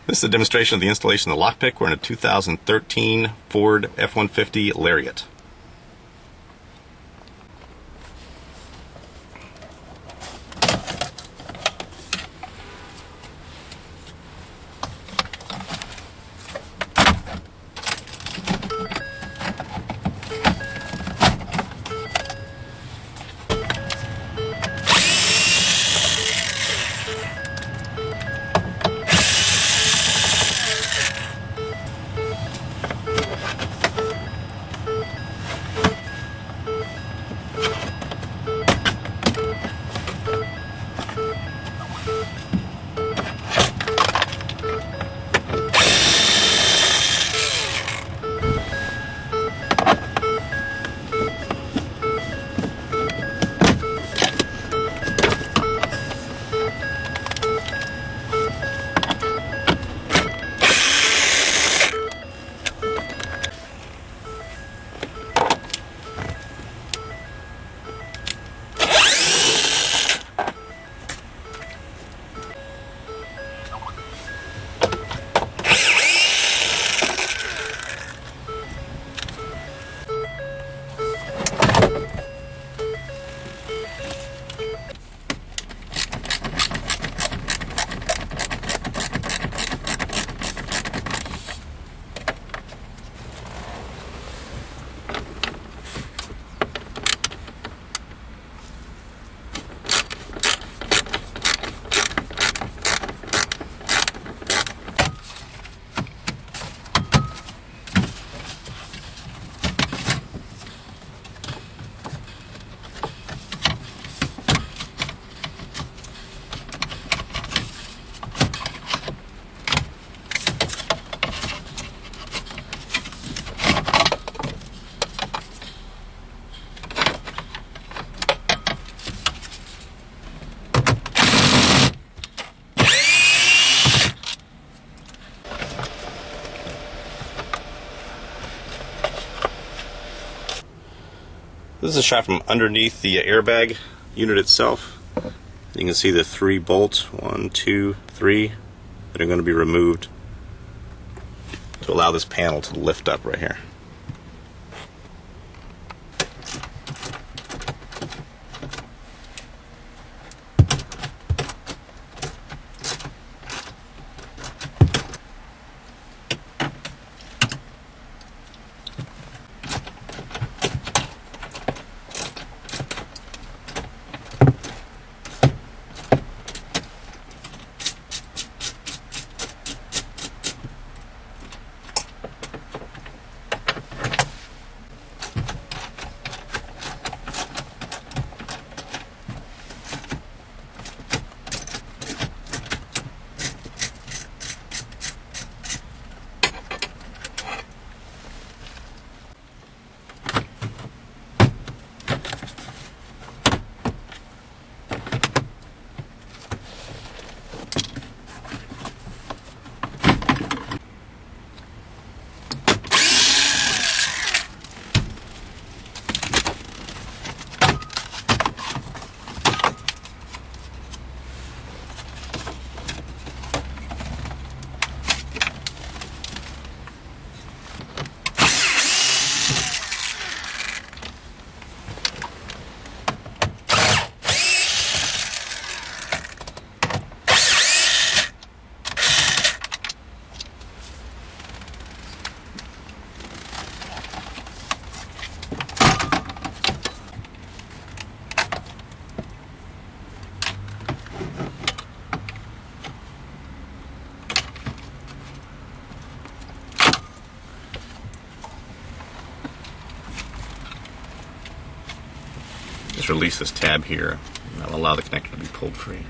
This is a demonstration of the installation of the lockpick. We're in a 2013 Ford F-150 Lariat. This is a shot from underneath the airbag unit itself. You can see the 3 bolts, 1, 2, 3, that are going to be removed to allow this panel to lift up right here. Just release this tab here, and that'll allow the connector to be pulled free.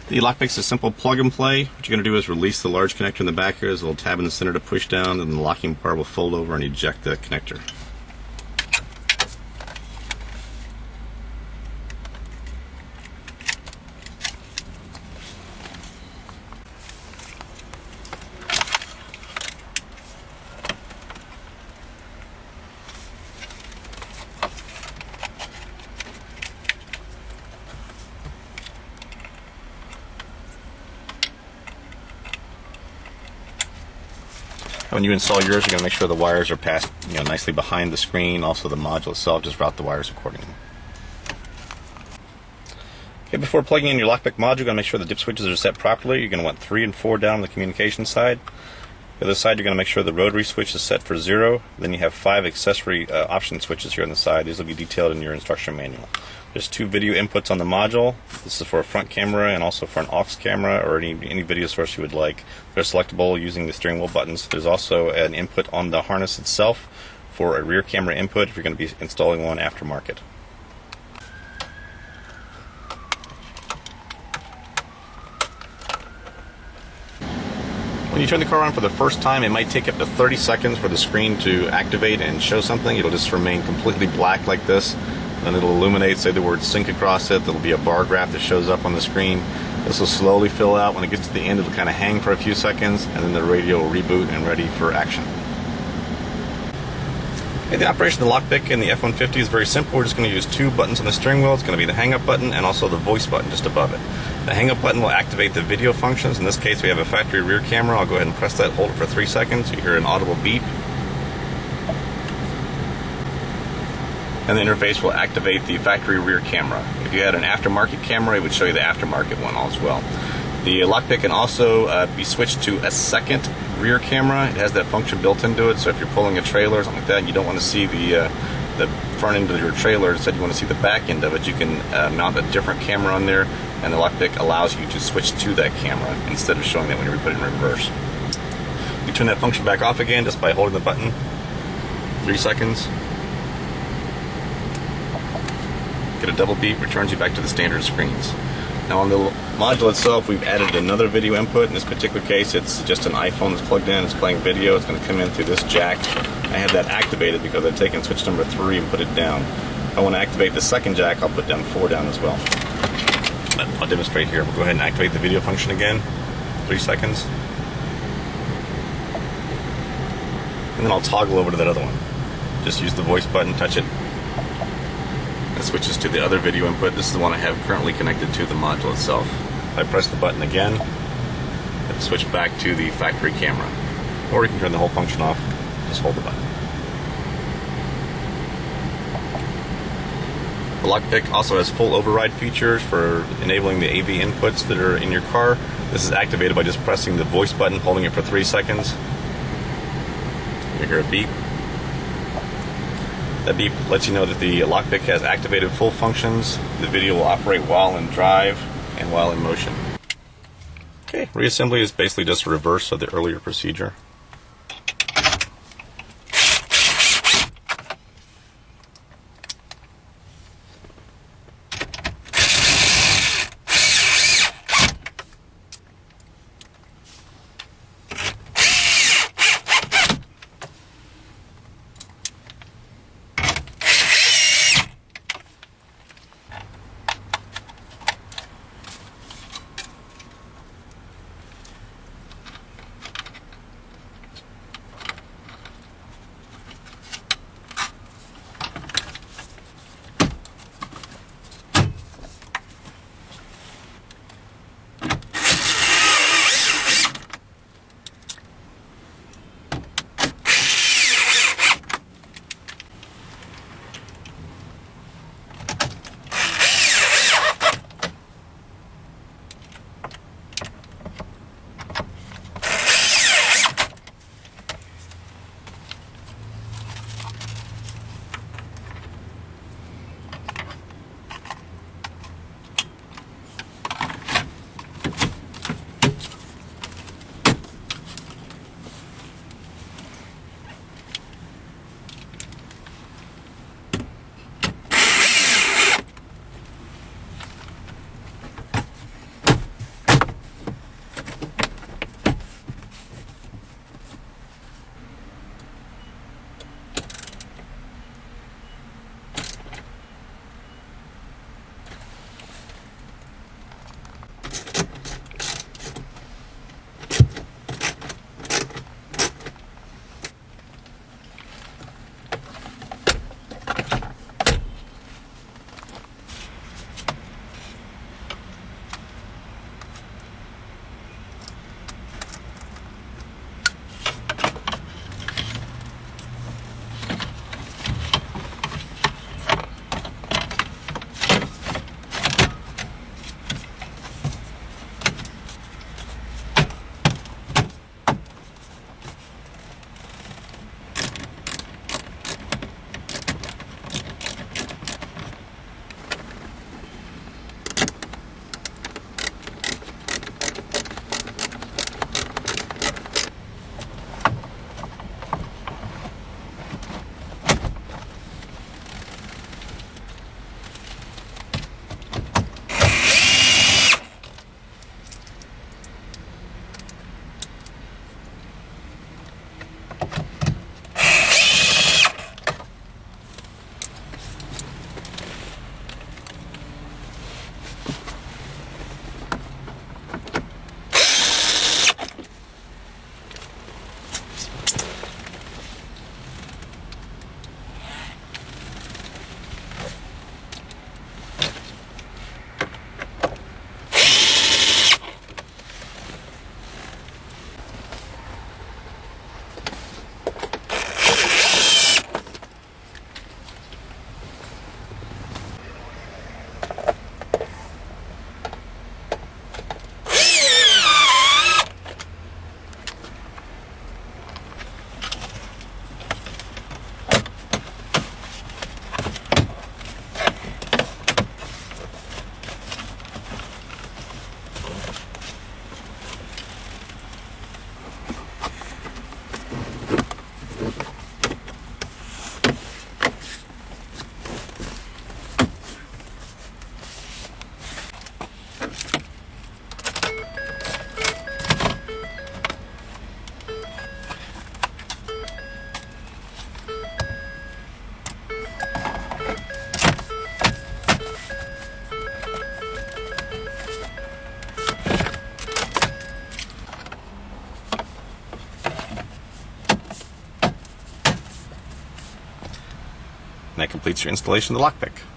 The lockpick's a simple plug and play. What you're going to do is release the large connector in the back here. There's a little tab in the center to push down, and the locking bar will fold over and eject the connector. When you install yours, you're going to make sure the wires are passed, nicely behind the screen. Also, the module itself, just route the wires accordingly. Okay, before plugging in your lockpick module, you're going to make sure the dip switches are set properly. You're going to want 3 and 4 down on the communication side. The other side, you're going to make sure the rotary switch is set for 0. Then you have 5 accessory option switches here on the side. These will be detailed in your instruction manual. There's 2 video inputs on the module. This is for a front camera and also for an aux camera or any video source you would like. They're selectable using the steering wheel buttons. There's also an input on the harness itself for a rear camera input if you're going to be installing one aftermarket. When you turn the car on for the first time, it might take up to 30 seconds for the screen to activate and show something. It'll just remain completely black like this. Then it'll illuminate, say the word sync across it. There'll be a bar graph that shows up on the screen. This will slowly fill out. When it gets to the end, it'll kind of hang for a few seconds, and then the radio will reboot and ready for action. Okay, the operation of the lockpick in the F150 is very simple. We're just going to use 2 buttons on the steering wheel. It's going to be the hang-up button and also the voice button just above it. The hang-up button will activate the video functions. In this case, we have a factory rear camera. I'll go ahead and press that, hold it for 3 seconds. You hear an audible beep. And the interface will activate the factory rear camera. If you had an aftermarket camera, it would show you the aftermarket one as well. The lockpick can also be switched to a second rear camera. It has that function built into it, so if you're pulling a trailer or something like that and you don't want to see the front end of your trailer, instead you want to see the back end of it, you can mount a different camera on there, and the lockpick allows you to switch to that camera instead of showing that when you put it in reverse. You turn that function back off again just by holding the button. 3 seconds. Get a double beep, returns you back to the standard screens. Now on the module itself, we've added another video input. In this particular case, it's just an iPhone that's plugged in. It's playing video. It's going to come in through this jack. I had that activated because I've taken switch number 3 and put it down. If I want to activate the second jack, I'll put down 4 down as well. But I'll demonstrate here. We'll go ahead and activate the video function again. 3 seconds. And then I'll toggle over to that other one. Just use the voice button, touch it. It switches to the other video input. This is the one I have currently connected to the module itself. If I press the button again, it'll switch back to the factory camera. Or you can turn the whole function off, just hold the button. The lockpick also has full override features for enabling the AV inputs that are in your car. This is activated by just pressing the voice button, holding it for 3 seconds. You hear a beep. That beep lets you know that the lockpick has activated full functions. The video will operate while in drive and while in motion. Okay, reassembly is basically just a reverse of the earlier procedure. that completes your installation of the lockpick.